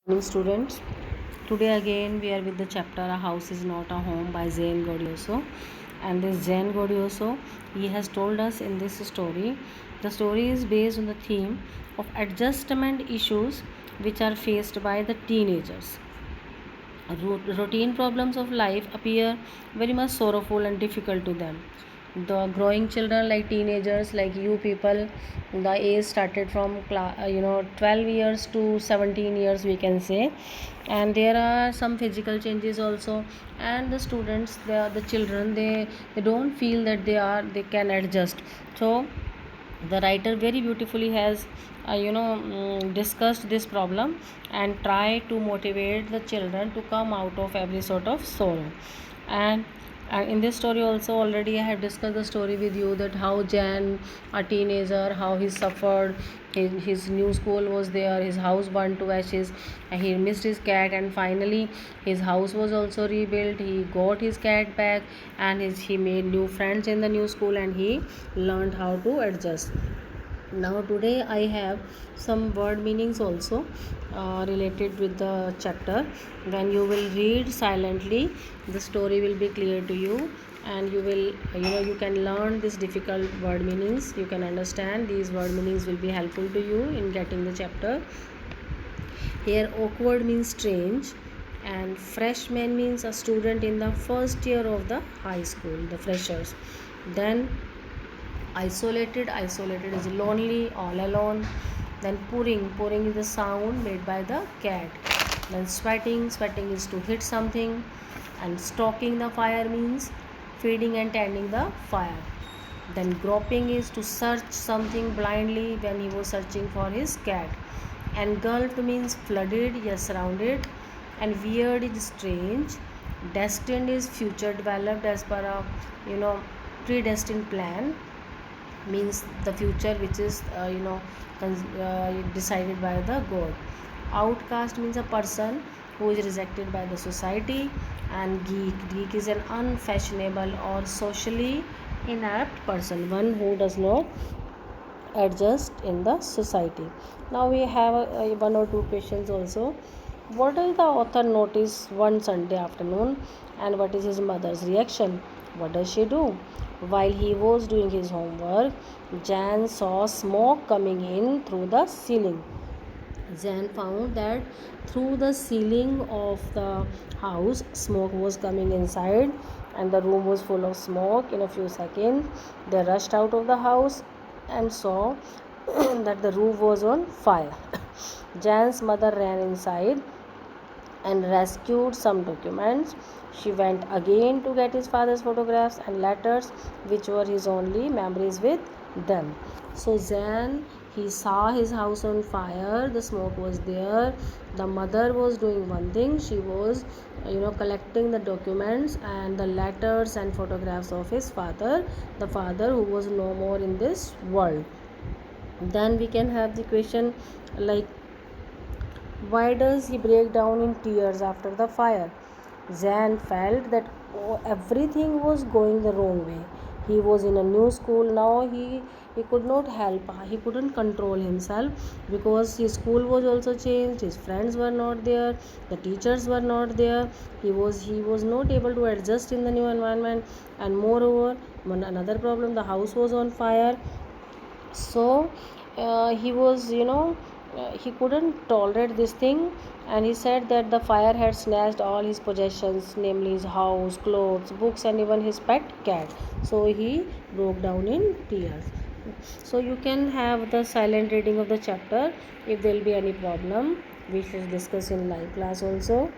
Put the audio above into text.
Morning students. Today again we are with the chapter A House is Not a Home by Zane Godioso. And this Zane Godioso, he has told us in this story. The story is based on the theme of adjustment issues which are faced by the teenagers. Routine problems of life appear very much sorrowful and difficult to them. The growing children, like teenagers, like you people, the age started from 12 years to 17 years, we can say. And there are some physical changes also. And the students, the children, they don't feel that they can adjust. So the writer very beautifully has discussed this problem and try to motivate the children to come out of every sort of sorrow. And in this story also, already I have discussed the story with you, that how Jan, a teenager, how he suffered. His new school was there, his house burned to ashes, and he missed his cat, and finally his house was also rebuilt. He got his cat back, and he made new friends in the new school, and he learned how to adjust. Now today I have some word meanings also related with the chapter. When you will read silently, the story will be clear to you, and you will you can learn these difficult word meanings. You can understand these word meanings, will be helpful to you in getting the chapter. Here awkward means strange, and freshman means a student in the first year of the high school, the freshers. Then isolated is lonely, all alone. Then purring is the sound made by the cat. Then sweating is to hit something. And stalking the fire means feeding and tending the fire. Then groping is to search something blindly, when he was searching for his cat. Engulfed means flooded, yes, surrounded. And weird is strange. Destined is future developed as per a predestined plan, means the future which is decided by the god. Outcast means a person who is rejected by the society. And geek is an unfashionable or socially inept person, one who does not adjust in the society. Now we have one or two questions also. What does the author notice one Sunday afternoon, and what is his mother's reaction? What does she do? While he was doing his homework, Jan saw smoke coming in through the ceiling. Jan found that through the ceiling of the house, smoke was coming inside, and the room was full of smoke. In a few seconds, they rushed out of the house and saw that the roof was on fire. Jan's mother ran inside and rescued some documents. She went again to get his father's photographs and letters, which were his only memories with them. So Zan, he saw his house on fire, the smoke was there. The mother was doing one thing, she was collecting the documents and the letters and photographs of his father, the father who was no more in this world. Then we can have the question like, why does he break down in tears after the fire? Zan felt that everything was going the wrong way. He was in a new school now. He could not help. He couldn't control himself, because his school was also changed. His friends were not there. The teachers were not there. He was not able to adjust in the new environment. And moreover, another problem, the house was on fire. So he was he couldn't tolerate this thing, and he said that the fire had snatched all his possessions, namely his house, clothes, books, and even his pet cat. So he broke down in tears. So you can have the silent reading of the chapter. If there will be any problem, we should discuss in live class also.